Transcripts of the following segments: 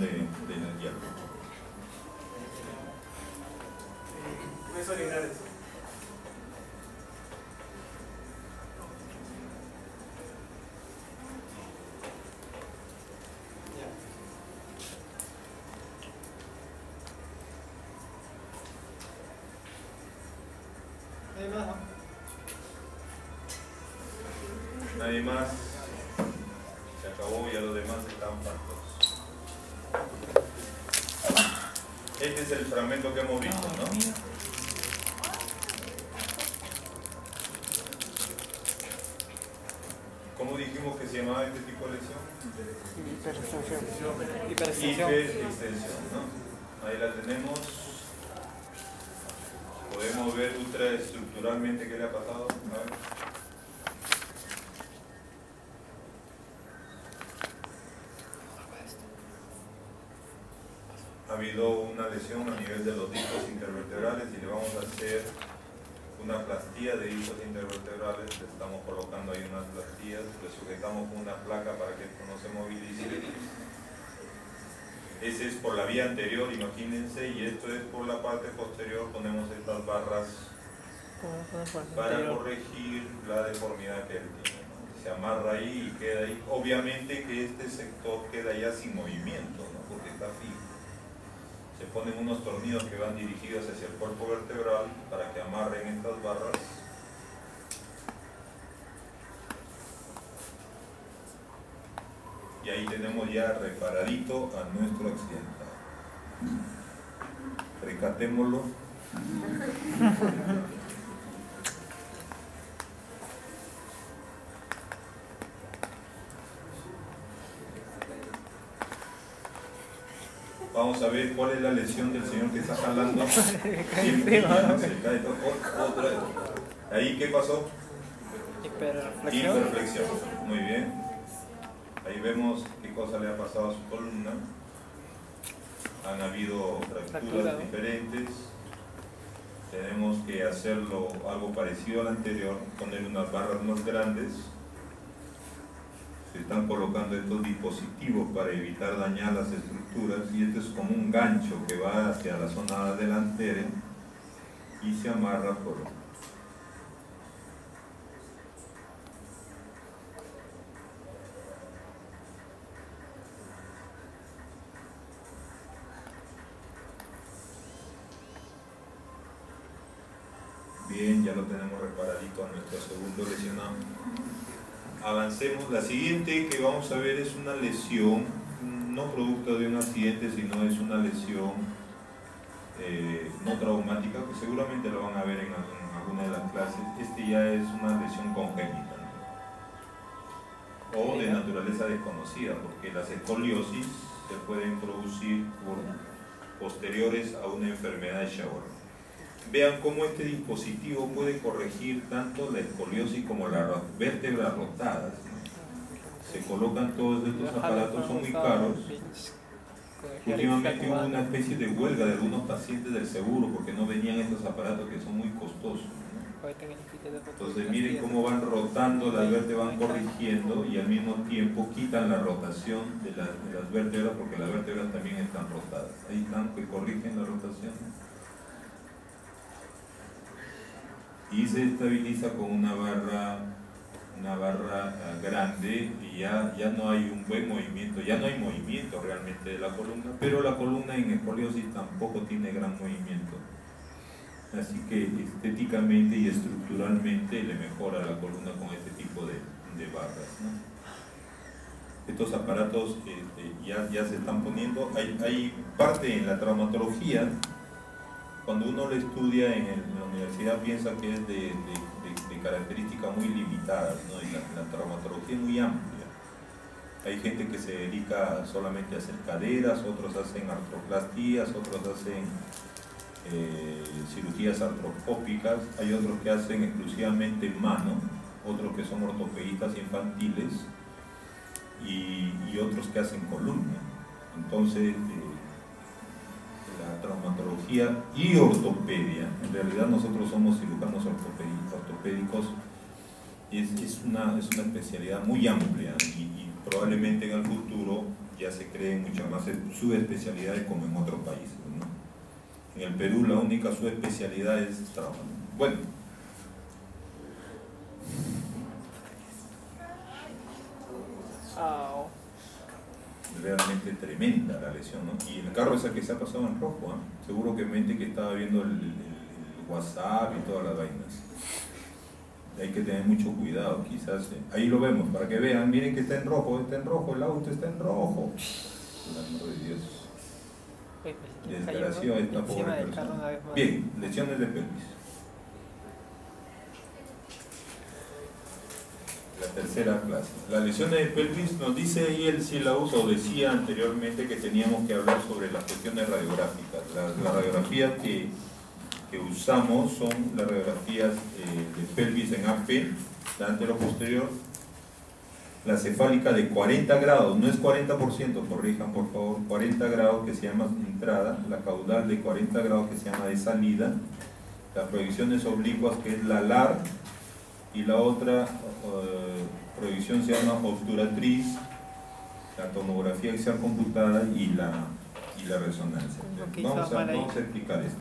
lesión del hierro. No es orinar eso. ¿Hay más? Nadie más. Se acabó, ya los demás están partos. Este es el fragmento que hemos visto, ¿no? ¿Cómo dijimos que se llamaba este tipo de lesión? Hiperextensión, ¿no? Ahí la tenemos. Podemos ver ultraestructuralmente qué le ha pasado. A ver. Ha habido una lesión a nivel de los discos intervertebrales y le vamos a hacer una plastía de discos intervertebrales. Le estamos colocando ahí unas plastillas, le sujetamos con una placa para que esto no se movilice. Ese es por la vía anterior, imagínense, y esto es por la parte posterior. Ponemos estas barras para corregir la deformidad que él tiene, ¿no? Se amarra ahí y queda ahí. Obviamente que este sector queda ya sin movimiento, ¿no? Porque está fijo. Se ponen unos tornillos que van dirigidos hacia el cuerpo vertebral para que amarren estas barras. Y ahí tenemos ya reparadito a nuestro accidentado. Recatémoslo. Vamos a ver cuál es la lesión del señor que está jalando. Se cae otra. ¿Ahí qué pasó? Hiperflexión. Muy bien. Ahí vemos qué cosa le ha pasado a su columna. Han habido fracturas diferentes. Tenemos que hacerlo algo parecido al anterior, poner unas barras más grandes. Se están colocando estos dispositivos para evitar dañar las estructuras, y este es como un gancho que va hacia la zona delantera y se amarra por... Bien, ya lo tenemos reparadito a nuestro segundo lesionado. Avancemos. La siguiente que vamos a ver es una lesión, no producto de un accidente, sino es una lesión no traumática, que seguramente lo van a ver en alguna de las clases. Este ya es una lesión congénita, ¿no? O de naturaleza desconocida, porque las escoliosis se pueden producir posteriores a una enfermedad de Sjögren. Vean cómo este dispositivo puede corregir tanto la escoliosis como las vértebras rotadas, ¿no? Se colocan todos estos aparatos, son muy caros. Últimamente hubo una especie de huelga de algunos pacientes del seguro porque no venían estos aparatos que son muy costosos, ¿no? Entonces miren cómo van rotando las vértebras, van corrigiendo, y al mismo tiempo quitan la rotación de las vértebras, porque las vértebras también están rotadas. Ahí están, que corrigen la rotación. Y se estabiliza con una barra grande, y ya no hay un buen movimiento, ya no hay movimiento realmente de la columna, pero la columna en escoliosis tampoco tiene gran movimiento, así que estéticamente y estructuralmente le mejora la columna con este tipo de barras, ¿no? Estos aparatos ya se están poniendo. Hay parte en la traumatología. Cuando uno lo estudia en la universidad piensa que es de características muy limitadas, ¿no? Y la traumatología es muy amplia. Hay gente que se dedica solamente a hacer caderas, otros hacen artroplastías, otros hacen cirugías artroscópicas, hay otros que hacen exclusivamente mano, otros que son ortopedistas infantiles y otros que hacen columna. Entonces, la traumatología y ortopedia, en realidad nosotros somos cirujanos ortopédicos, es una especialidad muy amplia, y probablemente en el futuro ya se creen muchas más subespecialidades como en otros países, ¿no? En el Perú la única subespecialidad es trauma. Bueno, realmente tremenda la lesión, ¿no? Y el carro es el que se ha pasado en rojo, ¿eh? Seguro que mente que estaba viendo el WhatsApp y todas las vainas. Hay que tener mucho cuidado, quizás. Ahí lo vemos, para que vean, miren que está en rojo, el auto está en rojo. Por el amor de Dios. Desgració a esta pobre persona. Bien, lesiones de pelvis. La tercera clase. Las lesiones de pelvis nos dice ahí el sílabus, o decía anteriormente que teníamos que hablar sobre las cuestiones radiográficas. Las radiografías que usamos son las radiografías de pelvis en AP, la antero-posterior, la cefálica de 40 grados, no es 40%, corrijan por favor, 40 grados que se llama entrada, la caudal de 40 grados que se llama de salida, las proyecciones oblicuas que es la LAR, y la otra proyección se llama obturatriz, la tomografía axial computada y la resonancia. Vamos a explicar esto.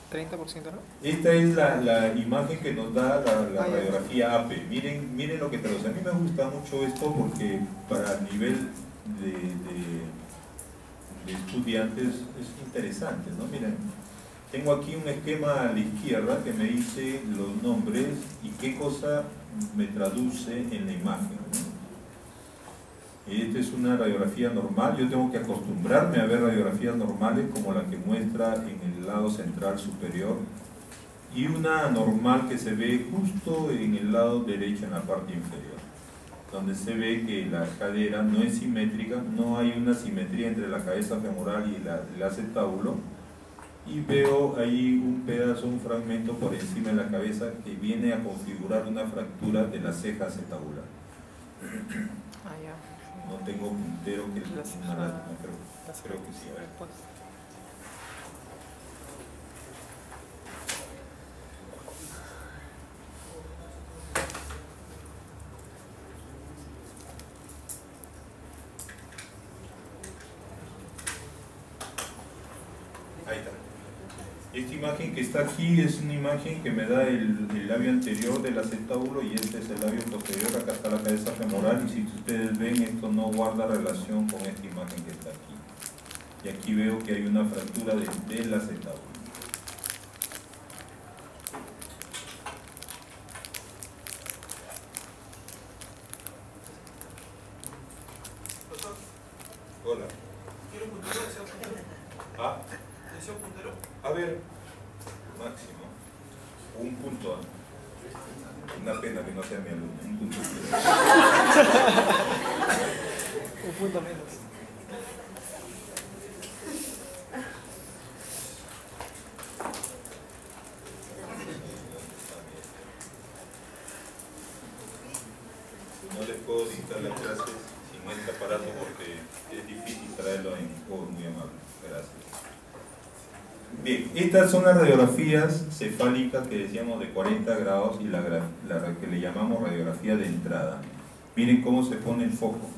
30%, ¿no? Esta es la imagen que nos da la radiografía AP. Miren lo que traduce. A mí me gusta mucho esto porque para el nivel de estudiantes es interesante, ¿no? Miren, tengo aquí un esquema a la izquierda que me dice los nombres y qué cosa me traduce en la imagen, ¿no? Esta es una radiografía normal. Yo tengo que acostumbrarme a ver radiografías normales como la que muestra en el lado central superior, y una normal que se ve justo en el lado derecho en la parte inferior, donde se ve que la cadera no es simétrica, no hay una simetría entre la cabeza femoral y el acetábulo, y veo ahí un pedazo, un fragmento por encima de la cabeza que viene a configurar una fractura de la ceja acetabular. No tengo puntero que creo que sí. Ahí está. Esta imagen que está aquí es una imagen que me da el labio anterior del acetábulo, y este es el labio posterior. Acá está la cabeza femoral, y si ustedes ven, esto no guarda relación con esta imagen que está aquí. Y aquí veo que hay una fractura del acetábulo. Hola. ¿Quiere un puntero? ¿Desea un puntero? ¿Ah? ¿Desea un puntero? A ver, máximo, un punto. Una pena que no sea mi alumno, un punto. Un punto menos. No les puedo dictar las clases sin este aparato porque es difícil traerlo en juegos muy amables. Gracias. Bien, estas son las radiografías cefálicas que decíamos de 40 grados y la que le llamamos radiografía de entrada. Miren cómo se pone el foco.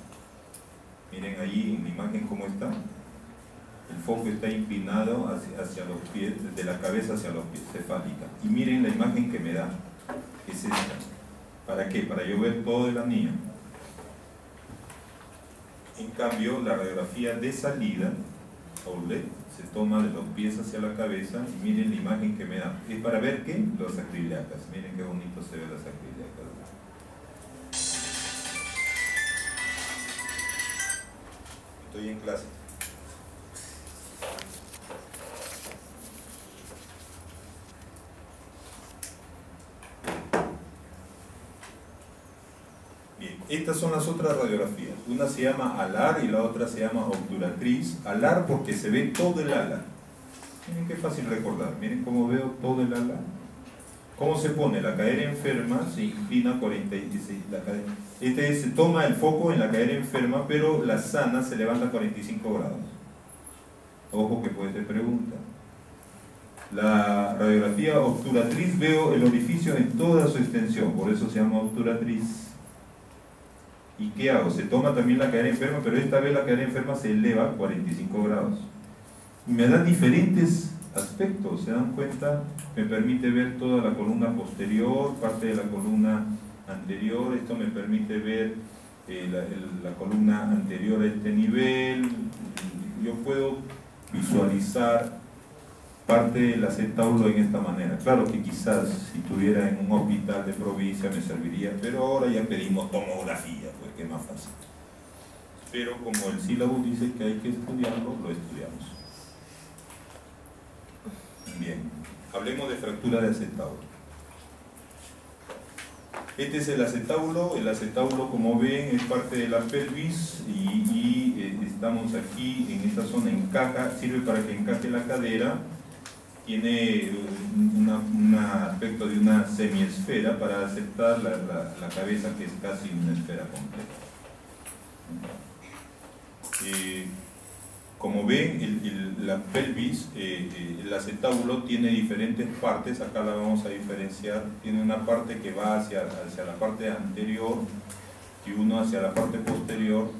Miren allí en la imagen cómo está. El foco está inclinado hacia los pies, desde la cabeza hacia los pies, cefálica. Y miren la imagen que me da, que es esta. ¿Para qué? Para yo ver todo el anillo. En cambio, la radiografía de salida, OLED, se toma de los pies hacia la cabeza, y miren la imagen que me da. Es para ver ¿qué? Los sacroiliacas. Miren qué bonito se ve la sacroiliaca. Estoy en clase. Bien, estas son las otras radiografías. Una se llama alar y la otra se llama obturatriz. Alar porque se ve todo el ala. Miren qué fácil recordar. Miren cómo veo todo el ala. ¿Cómo se pone? La cadera enferma se inclina 46. Se toma el foco en la cadera enferma, pero la sana se levanta 45 grados. Ojo que puede ser pregunta. La radiografía obturatriz, veo el orificio en toda su extensión, por eso se llama obturatriz. ¿Y qué hago? Se toma también la cadera enferma, pero esta vez la cadera enferma se eleva a 45 grados. Y me da diferentes aspectos, ¿se dan cuenta? Me permite ver toda la columna posterior, parte de la columna anterior. Esto me permite ver la columna anterior a este nivel. Yo puedo visualizar parte del acetábulo en esta manera. Claro que quizás si estuviera en un hospital de provincia me serviría, pero ahora ya pedimos tomografía, pues que es más fácil. Pero como el sílabo dice que hay que estudiarlo, lo estudiamos. Bien, hablemos de fractura de acetábulo. Este es el acetábulo. El acetábulo, como ven, es parte de la pelvis y estamos aquí en esta zona, encaja, sirve para que encaje la cadera. Tiene un aspecto de una semiesfera para aceptar la cabeza, que es casi una esfera completa. Como ven, la pelvis, el acetábulo tiene diferentes partes. Acá la vamos a diferenciar. Tiene una parte que va hacia la parte anterior y uno hacia la parte posterior.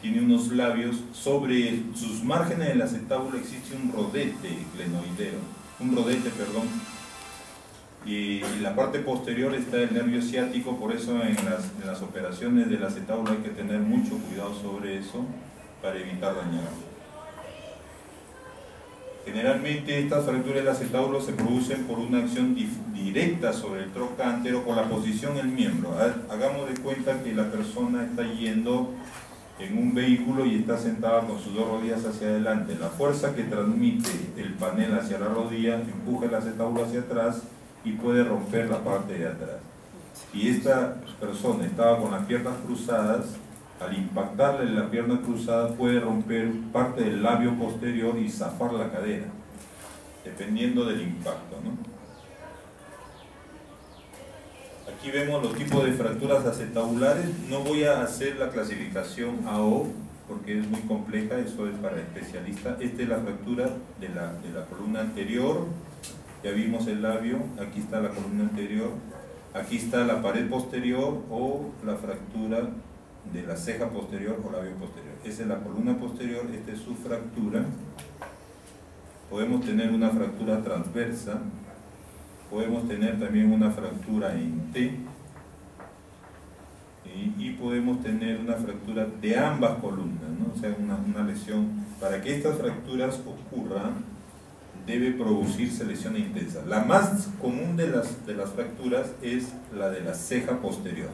Tiene unos labios. Sobre sus márgenes del acetábulo existe un rodete glenoideo, y en la parte posterior está el nervio ciático. Por eso en las operaciones del acetábulo hay que tener mucho cuidado sobre eso para evitar dañarlo. Generalmente estas fracturas del acetábulo se producen por una acción directa sobre el trocánter o por la posición del miembro. Hagamos de cuenta que la persona está yendo en un vehículo y está sentada con sus dos rodillas hacia adelante. La fuerza que transmite el panel hacia la rodilla empuja el acetábulo hacia atrás y puede romper la parte de atrás. Si esta persona estaba con las piernas cruzadas, al impactarle la pierna cruzada puede romper parte del labio posterior y zafar la cadera, dependiendo del impacto, ¿no? Aquí vemos los tipos de fracturas acetabulares. No voy a hacer la clasificación A-O porque es muy compleja, eso es para especialistas. Esta es la fractura de la columna anterior. Ya vimos el labio, aquí está la columna anterior, aquí está la pared posterior o la fractura de la ceja posterior o labio posterior. Esa es la columna posterior, esta es su fractura. Podemos tener una fractura transversa, podemos tener también una fractura en T y podemos tener una fractura de ambas columnas, ¿no? O sea, una lesión. Para que estas fracturas ocurran, debe producirse lesión intensa. La más común de las fracturas es la de la ceja posterior.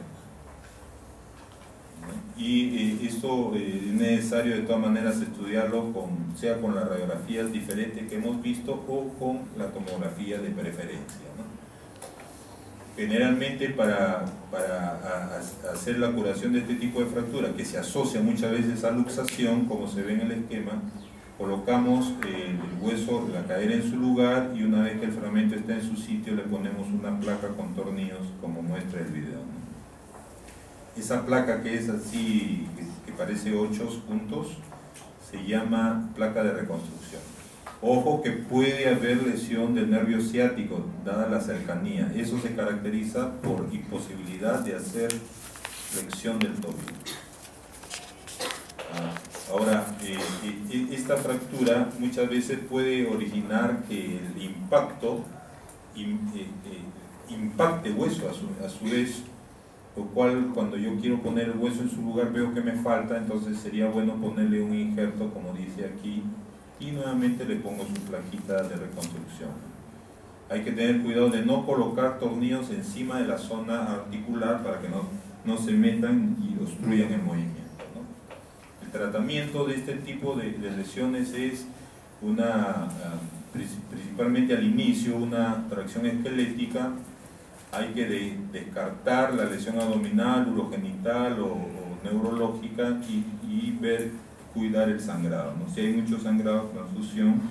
Y esto es necesario de todas maneras estudiarlo sea con las radiografías diferentes que hemos visto o con la tomografía de preferencia, ¿no? Generalmente para hacer la curación de este tipo de fractura, que se asocia muchas veces a luxación, como se ve en el esquema, colocamos el hueso, la cadera en su lugar, y una vez que el fragmento está en su sitio le ponemos una placa con tornillos como muestra el video, ¿no? Esa placa, que es así, que parece 8 puntos, se llama placa de reconstrucción. Ojo que puede haber lesión del nervio ciático dada la cercanía. Eso se caracteriza por imposibilidad de hacer flexión del tobillo. Ahora, esta fractura muchas veces puede originar que el impacto impacte hueso a su vez, lo cual cuando yo quiero poner el hueso en su lugar veo que me falta, entonces sería bueno ponerle un injerto como dice aquí y nuevamente le pongo su plaquita de reconstrucción. Hay que tener cuidado de no colocar tornillos encima de la zona articular para que no se metan y obstruyan el movimiento, ¿no? El tratamiento de este tipo de lesiones es principalmente al inicio, una tracción esquelética. Hay que descartar la lesión abdominal, urogenital o neurológica y cuidar el sangrado, ¿no? Si hay mucho sangrado, transfusión.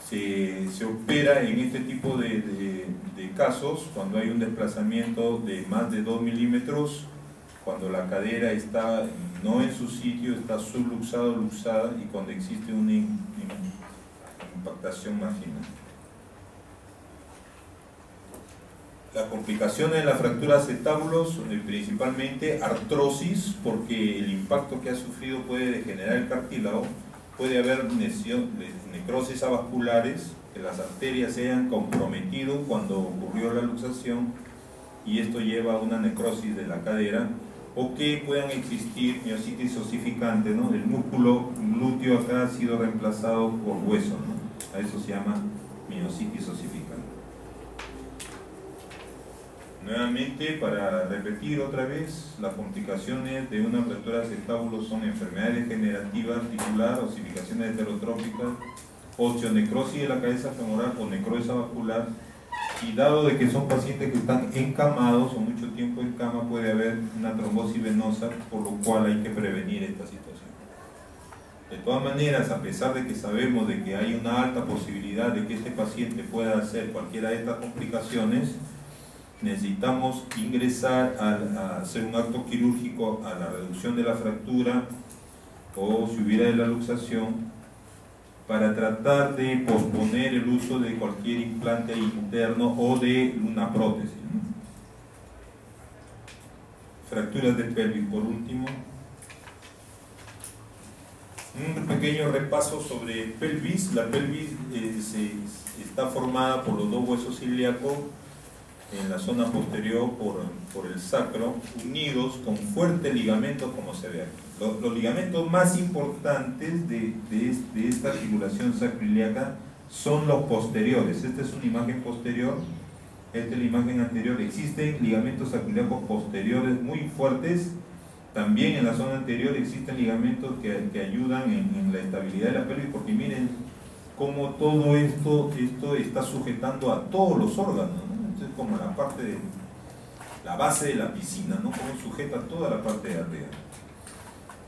Se opera en este tipo de casos cuando hay un desplazamiento de más de 2 milímetros, cuando la cadera está no en su sitio, está subluxada o luxada, y cuando existe una impactación marginal. Las complicaciones de la fractura acetábulo son principalmente artrosis, porque el impacto que ha sufrido puede degenerar el cartílago, puede haber necrosis avasculares, que las arterias se hayan comprometido cuando ocurrió la luxación y esto lleva a una necrosis de la cadera, o que puedan existir miositis osificante, ¿no? El músculo glúteo acá ha sido reemplazado por hueso, ¿no? A eso se llama miositis osificante. Nuevamente, para repetir otra vez, las complicaciones de una fractura de acetábulo son enfermedades degenerativas articular, osificaciones heterotrópicas, osteonecrosis de la cabeza femoral o necrosis vascular, y dado de que son pacientes que están encamados o mucho tiempo en cama, puede haber una trombosis venosa, por lo cual hay que prevenir esta situación. De todas maneras, a pesar de que sabemos de que hay una alta posibilidad de que este paciente pueda hacer cualquiera de estas complicaciones, necesitamos ingresar a hacer un acto quirúrgico a la reducción de la fractura o si hubiera de la luxación, para tratar de posponer el uso de cualquier implante interno o de una prótesis, ¿no? Fracturas de pelvis, por último. Un pequeño repaso sobre pelvis. La pelvis está formada por los dos huesos ilíacos en la zona posterior por el sacro, unidos con fuertes ligamentos, como se ve aquí. Los ligamentos más importantes de esta articulación sacroiliaca son los posteriores. Esta es una imagen posterior, esta es la imagen anterior. Existen ligamentos sacroiliacos posteriores muy fuertes. También en la zona anterior existen ligamentos que ayudan en la estabilidad de la pelvis, porque miren cómo todo esto está sujetando a todos los órganos, ¿no? Entonces, como la parte de la base de la piscina, ¿no? Cómo sujeta toda la parte de arriba.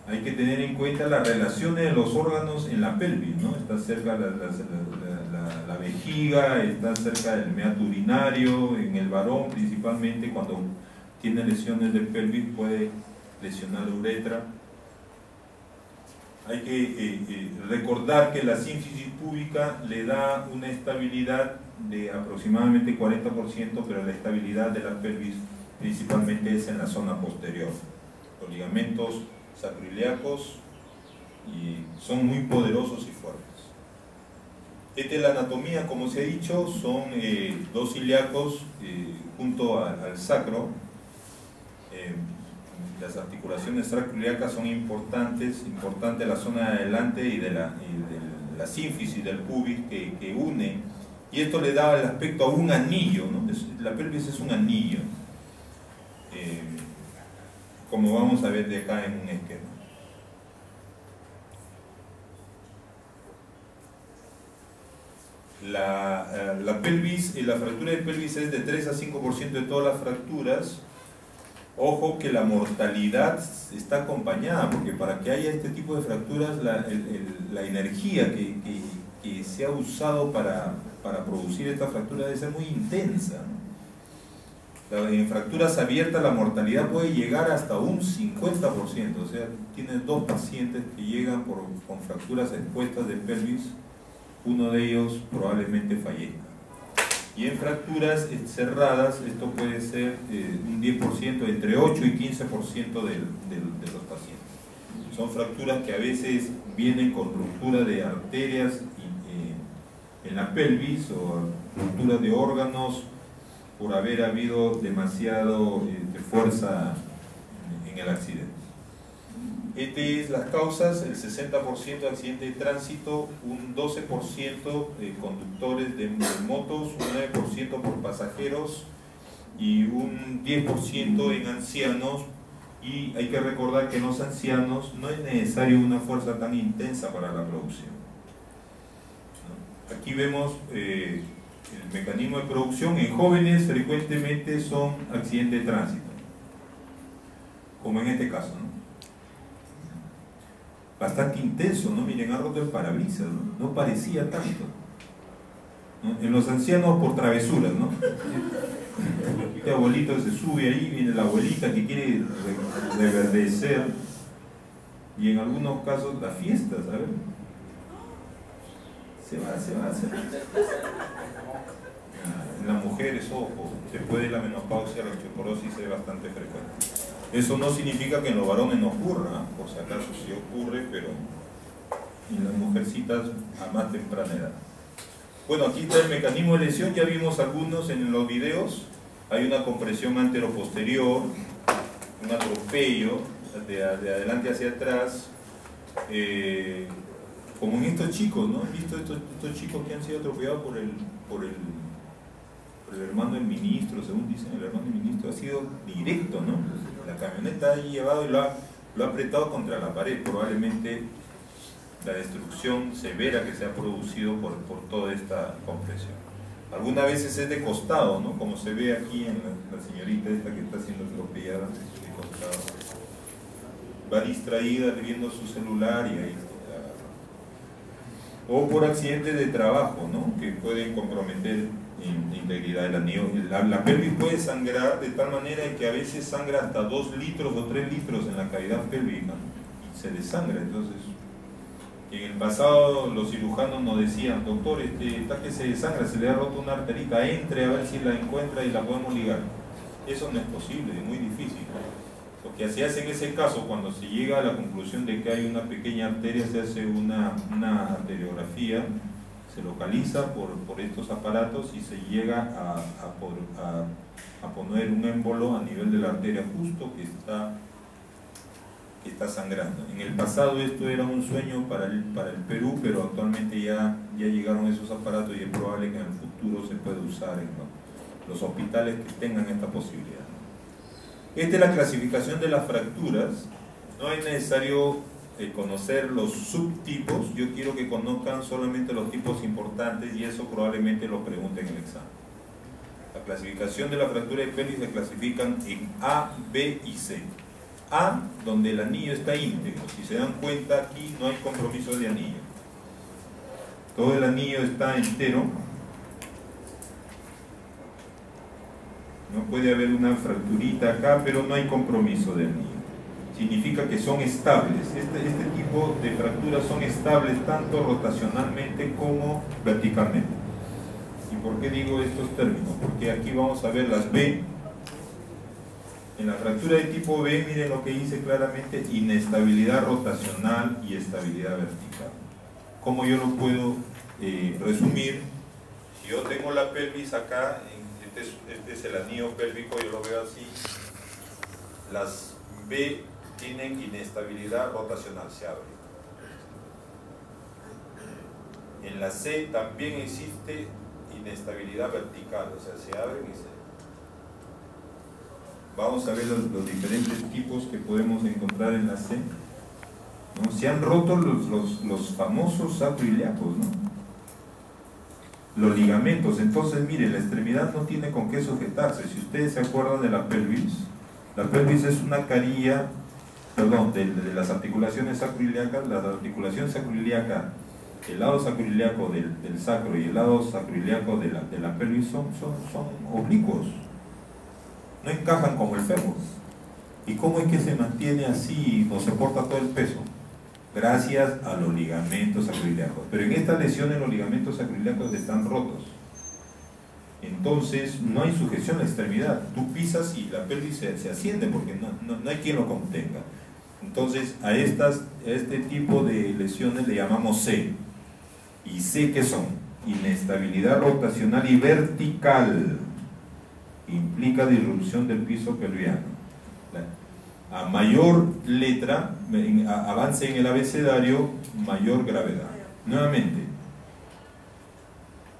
Hay que tener en cuenta las relaciones de los órganos en la pelvis, ¿no? Está cerca la vejiga, está cerca del meato urinario, en el varón principalmente cuando tiene lesiones de pelvis puede lesionar la uretra. Hay que recordar que la sínfisis púbica le da una estabilidad de aproximadamente 40%, pero la estabilidad de la pelvis principalmente es en la zona posterior. Los ligamentos sacroiliacos son muy poderosos y fuertes. Esta es la anatomía, como se ha dicho, son dos ilíacos junto al sacro. Las articulaciones sacroiliacas son importante la zona de adelante y de la sínfisis del pubis que une, y esto le da el aspecto a un anillo, ¿no? La pelvis es un anillo, como vamos a ver de acá en un esquema. La pelvis, la fractura de pelvis es de 3 a 5% de todas las fracturas. Ojo que la mortalidad está acompañada, porque para que haya este tipo de fracturas, la energía que se ha usado para producir esta fractura debe ser muy intensa, ¿no? En fracturas abiertas la mortalidad puede llegar hasta un 50%, o sea, tienes 2 pacientes que llegan con fracturas expuestas de pelvis, uno de ellos probablemente fallezca. Y en fracturas cerradas esto puede ser un 10%, entre 8 y 15% de los pacientes. Son fracturas que a veces vienen con ruptura de arterias en la pelvis o ruptura de órganos por haber habido demasiado fuerza en el accidente. Estas es las causas: el 60% de accidente de tránsito, un 12% conductores de motos, un 9% por pasajeros y un 10% en ancianos. Y hay que recordar que en los ancianos no es necesario una fuerza tan intensa para la producción, ¿no? Aquí vemos el mecanismo de producción. En jóvenes frecuentemente son accidentes de tránsito, como en este caso, ¿no? Bastante intenso, ¿no? Miren, ha roto el parabrisas, ¿no? No parecía tanto, ¿no? En los ancianos por travesuras, ¿no? Este abuelito se sube ahí, viene la abuelita que quiere reverdecer, y en algunos casos las fiestas, ¿sabes? Se va. En las mujeres, ojo, después de la menopausia la osteoporosis es bastante frecuente. Eso no significa que en los varones no ocurra, por si acaso sí ocurre, pero en las mujercitas a más temprana edad. Bueno, aquí está el mecanismo de lesión, ya vimos algunos en los videos. Hay una compresión anteroposterior, un atropello de adelante hacia atrás, como en estos chicos, ¿no? ¿Han visto estos chicos que han sido atropellados por el hermano del ministro? Según dicen, el hermano del ministro ha sido directo, ¿no? La camioneta ha llevado y lo ha apretado contra la pared, probablemente la destrucción severa que se ha producido por toda esta compresión. Algunas veces es de costado, ¿no? Como se ve aquí en la señorita esta que está siendo atropellada de costado. Va distraída viendo su celular y ahí está. O por accidentes de trabajo, ¿no? Que pueden comprometer la integridad del anillo. La pelvis puede sangrar de tal manera que a veces sangra hasta 2 litros o 3 litros en la cavidad pélvica y se desangra. Entonces, en el pasado los cirujanos nos decían: doctor, está que se desangra, se le ha roto una arterita, entre a ver si la encuentra y la podemos ligar. Eso no es posible, es muy difícil. Lo que se hace en ese caso, cuando se llega a la conclusión de que hay una pequeña arteria, se hace una arteriografía, se localiza por estos aparatos y se llega a poner un émbolo a nivel de la arteria justo que está sangrando. En el pasado esto era un sueño para el Perú, pero actualmente ya llegaron esos aparatos y es probable que en el futuro se pueda usar en los hospitales que tengan esta posibilidad. Esta es la clasificación de las fracturas. No es necesario conocer los subtipos, yo quiero que conozcan solamente los tipos importantes y eso probablemente lo pregunten en el examen. La clasificación de la fractura de pelvis se clasifican en A, B y C. A, donde el anillo está íntegro. Si se dan cuenta, aquí no hay compromiso de anillo. Todo el anillo está entero. No puede haber una fracturita acá, pero no hay compromiso de anillo. Significa que son estables. Este tipo de fracturas son estables tanto rotacionalmente como verticalmente. ¿Y por qué digo estos términos? Porque aquí vamos a ver las B. En la fractura de tipo B, miren lo que dice claramente: inestabilidad rotacional y estabilidad vertical. ¿Cómo yo lo puedo resumir? Si yo tengo la pelvis acá, este es el anillo pélvico, yo lo veo así. Las B tienen inestabilidad rotacional, se abre. En la C también existe inestabilidad vertical, o sea, se abren y se... Vamos a ver los diferentes tipos que podemos encontrar en la C, ¿no? Se han roto los famosos sacroiliacos, ¿no? Los ligamentos. Entonces, mire, la extremidad no tiene con qué sujetarse. Si ustedes se acuerdan de la pelvis es una carilla, perdón, de las articulaciones sacroiliacas. La articulación sacroiliaca, el lado sacroiliaco del sacro y el lado sacroiliaco de la pelvis son oblicuos. No encajan como el fémur. ¿Y cómo es que se mantiene así y no soporta todo el peso? Gracias a los ligamentos sacroiliacos. Pero en estas lesiones los ligamentos sacroiliacos están rotos. Entonces no hay sujeción a la extremidad. Tú pisas y la pelvis se asciende porque no hay quien lo contenga. Entonces a este tipo de lesiones le llamamos C. ¿Y C qué son? Inestabilidad rotacional y vertical. Implica disrupción del piso pelviano. A mayor letra, avance en el abecedario, mayor gravedad. Nuevamente,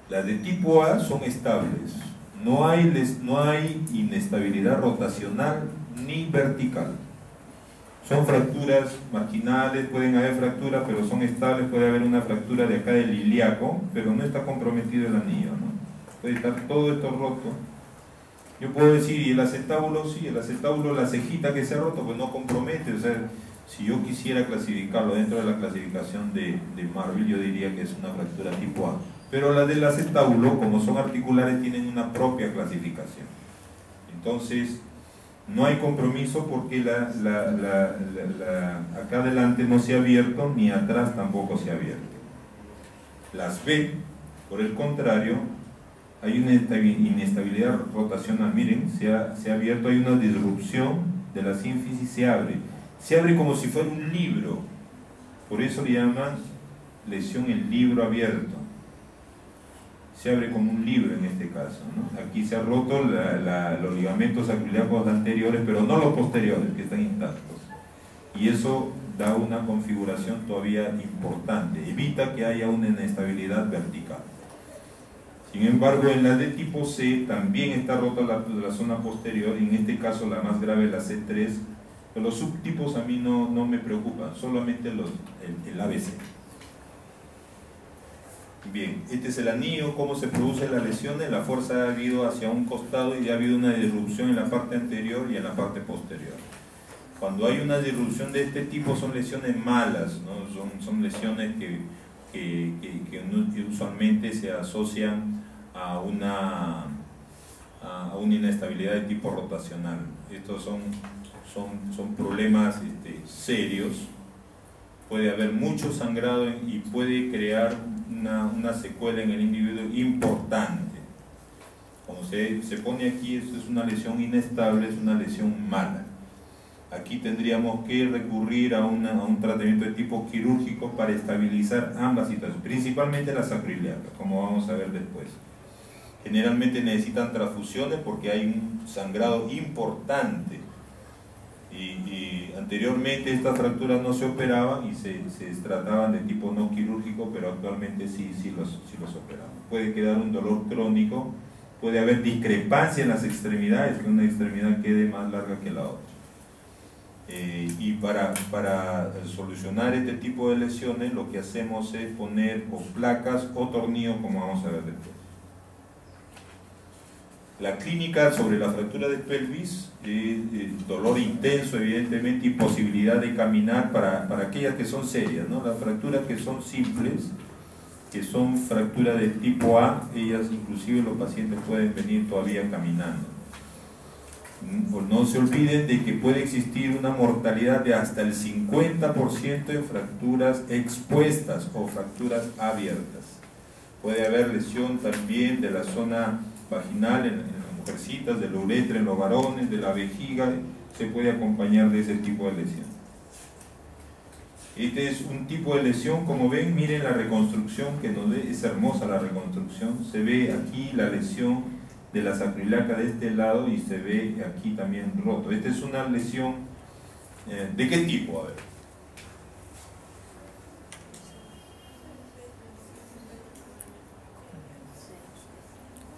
las de tipo A son estables. No hay inestabilidad rotacional ni vertical. Son fracturas marginales, pueden haber fracturas, pero son estables. Puede haber una fractura de acá del ilíaco, pero no está comprometido el anillo, ¿no? Puede estar todo esto roto. Yo puedo decir, ¿y el acetábulo? Sí, el acetábulo, la cejita que se ha roto, pues no compromete. O sea, si yo quisiera clasificarlo dentro de la clasificación de Marville, yo diría que es una fractura tipo A. Pero las del acetábulo, como son articulares, tienen una propia clasificación. Entonces, no hay compromiso porque acá adelante no se ha abierto, ni atrás tampoco se ha abierto. Las B, por el contrario, hay una inestabilidad rotacional. Miren, se ha abierto, hay una disrupción de la sínfisis, se abre como si fuera un libro, por eso le llaman lesión en libro abierto. Se abre como un libro en este caso, ¿no? Aquí se ha roto los ligamentos sacroiliacos anteriores, pero no los posteriores, que están intactos, y eso da una configuración todavía importante, evita que haya una inestabilidad vertical. Sin embargo, en la de tipo C también está rota la zona posterior, y en este caso la más grave, la C3, pero los subtipos a mí no me preocupan, solamente el ABC. Bien, este es el anillo. ¿Cómo se produce la lesión? La fuerza ha habido hacia un costado y ha habido una disrupción en la parte anterior y en la parte posterior. Cuando hay una disrupción de este tipo son lesiones malas, ¿no? Son lesiones que usualmente se asocian a una inestabilidad de tipo rotacional. Estos son problemas serios. Puede haber mucho sangrado y puede crear una secuela en el individuo importante. Cuando se pone aquí, esto es una lesión inestable, es una lesión mala. Aquí tendríamos que recurrir a un tratamiento de tipo quirúrgico para estabilizar ambas situaciones, principalmente la sacroiliaca, como vamos a ver después. Generalmente necesitan transfusiones porque hay un sangrado importante. Y anteriormente estas fracturas no se operaban y se trataban de tipo no quirúrgico, pero actualmente sí los operamos. Puede quedar un dolor crónico, puede haber discrepancia en las extremidades, que una extremidad quede más larga que la otra. Y para solucionar este tipo de lesiones lo que hacemos es poner o placas o tornillos, como vamos a ver después. La clínica sobre la fractura de pelvis, dolor intenso evidentemente, imposibilidad de caminar para aquellas que son serias, ¿no? Las fracturas que son simples, que son fracturas de tipo A, ellas inclusive los pacientes pueden venir todavía caminando. No se olviden de que puede existir una mortalidad de hasta el 50% en fracturas expuestas o fracturas abiertas. Puede haber lesión también de la zona vaginal en las mujercitas, de la uretra en los varones, de la vejiga, se puede acompañar de ese tipo de lesión. Este es un tipo de lesión, como ven, miren la reconstrucción que nos ve, es hermosa la reconstrucción, se ve aquí la lesión de la sacroiliaca de este lado y se ve aquí también roto. Esta es una lesión, ¿de qué tipo? A ver.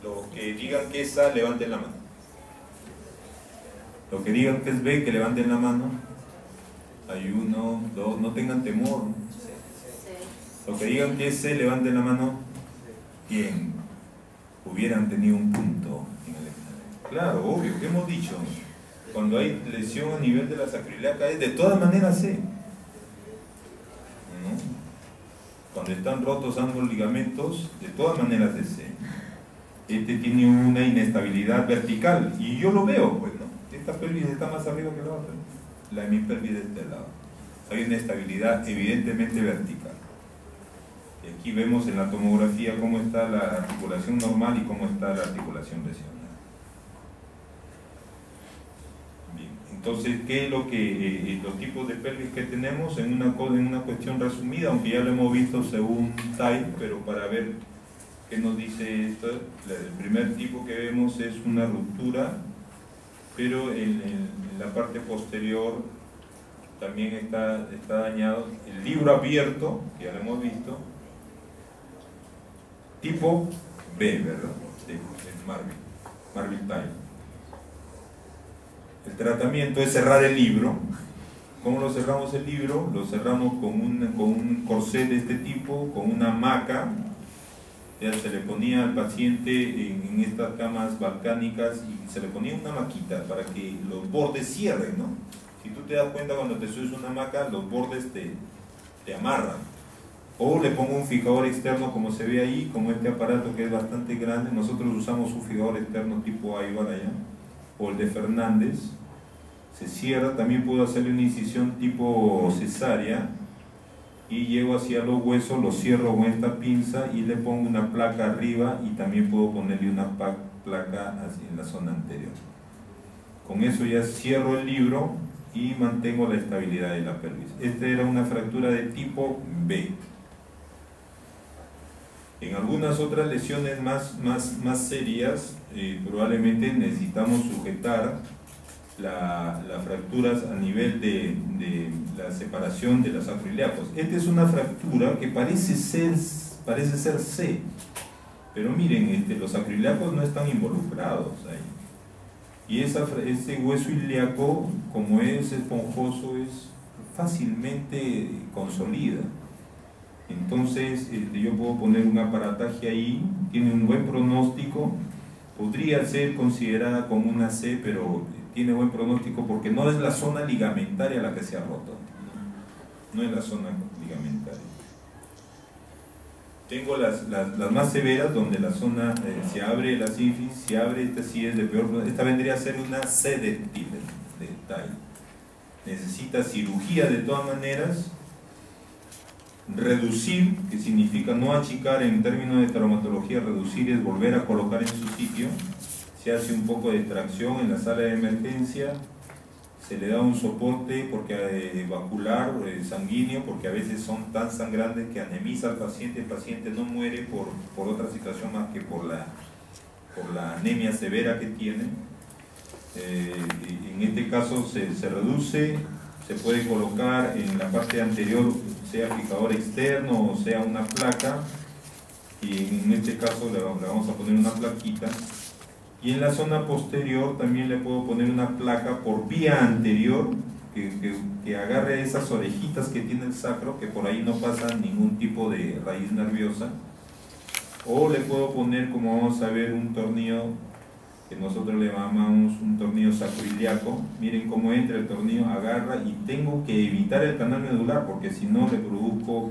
Los que digan que es A, levanten la mano. Los que digan que es B, que levanten la mano. Hay 1, 2, no tengan temor. Los que digan que es C, levanten la mano. Bien, hubieran tenido un punto en el examen. Claro, obvio, ¿qué hemos dicho? Cuando hay lesión a nivel de la sacroiliaca es de todas maneras C, ¿no? Cuando están rotos ambos ligamentos, de todas maneras es C. Este tiene una inestabilidad vertical y yo lo veo, pues, ¿no? Esta pelvis está más arriba que la otra, la hemipelvis de este lado. Hay una estabilidad evidentemente vertical. Y aquí vemos en la tomografía cómo está la articulación normal y cómo está la articulación lesionada. Bien, entonces, ¿qué es lo que los tipos de pelvis que tenemos en una cuestión resumida, aunque ya lo hemos visto según type, pero para ver ¿qué nos dice esto? El primer tipo que vemos es una ruptura, pero en la parte posterior también está dañado. El libro abierto, que ya lo hemos visto, tipo B, ¿verdad? De Marvin type. El tratamiento es cerrar el libro. ¿Cómo lo cerramos el libro? Lo cerramos con un corset de este tipo, con una maca. Ya se le ponía al paciente en estas camas balcánicas y se le ponía una maquita para que los bordes cierren, ¿no? Si tú te das cuenta cuando te subes una hamaca, los bordes te amarran. O le pongo un fijador externo como se ve ahí, como este aparato que es bastante grande. Nosotros usamos un fijador externo tipo Aybar allá, o el de Fernández. Se cierra, también puedo hacerle una incisión tipo cesárea. y llego hacia los huesos, los cierro con esta pinza y le pongo una placa arriba y también puedo ponerle una placa así en la zona anterior. Con eso ya cierro el libro y mantengo la estabilidad de la pelvis. Esta era una fractura de tipo B. En algunas otras lesiones más serias, probablemente necesitamos sujetar las fracturas a nivel de la separación de los sacroiliacos. Esta es una fractura que parece ser C, pero miren, los sacroiliacos no están involucrados ahí. Y ese hueso ilíaco, como es esponjoso, es fácilmente consolida. Entonces yo puedo poner un aparataje ahí, tiene un buen pronóstico, podría ser considerada como una C, pero tiene buen pronóstico porque no es la zona ligamentaria la que se ha roto, no es la zona ligamentaria. Tengo las más severas donde la zona se abre la sífilis, se abre, esta sí es de peor, esta vendría a ser una C de Tile. Necesita cirugía de todas maneras, reducir, que significa no achicar en términos de traumatología, reducir es volver a colocar en su sitio, se hace un poco de tracción en la sala de emergencia, se le da un soporte porque vascular, sanguíneo, porque a veces son tan sangrantes que anemiza al paciente, el paciente no muere por otra situación más que por la anemia severa que tiene. En este caso se reduce, se puede colocar en la parte anterior, sea fijador externo o sea una placa, y en este caso le vamos a poner una plaquita. Y en la zona posterior también le puedo poner una placa por vía anterior que agarre esas orejitas que tiene el sacro, que por ahí no pasa ningún tipo de raíz nerviosa. O le puedo poner, como vamos a ver, un tornillo que nosotros le llamamos un tornillo sacroiliaco. Miren cómo entra el tornillo, agarra, y tengo que evitar el canal medular porque si no le produzco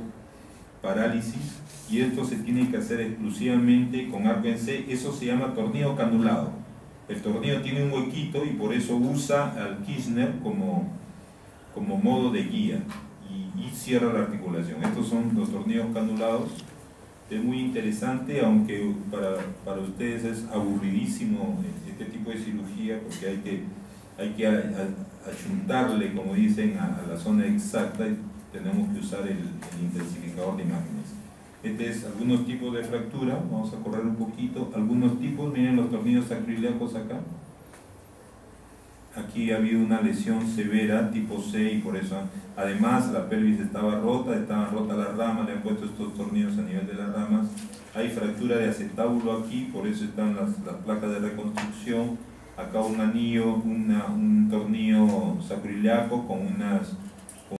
parálisis. Y esto se tiene que hacer exclusivamente con arco en C, eso se llama tornillo canulado. El tornillo tiene un huequito y por eso usa al Kirchner como modo de guía y cierra la articulación. Estos son los tornillos canulados. Es muy interesante, aunque para ustedes es aburridísimo este tipo de cirugía porque hay que achuntarle, como dicen, a la zona exacta, y tenemos que usar el intensificador de imágenes. Este es algunos tipos de fractura, vamos a correr un poquito, algunos tipos, miren los tornillos sacroiliacos acá. Aquí ha habido una lesión severa tipo C y por eso, además la pelvis estaba rota las ramas, le han puesto estos tornillos a nivel de las ramas. Hay fractura de acetábulo aquí, por eso están las placas de reconstrucción. Acá un anillo, un tornillo sacroiliaco con unas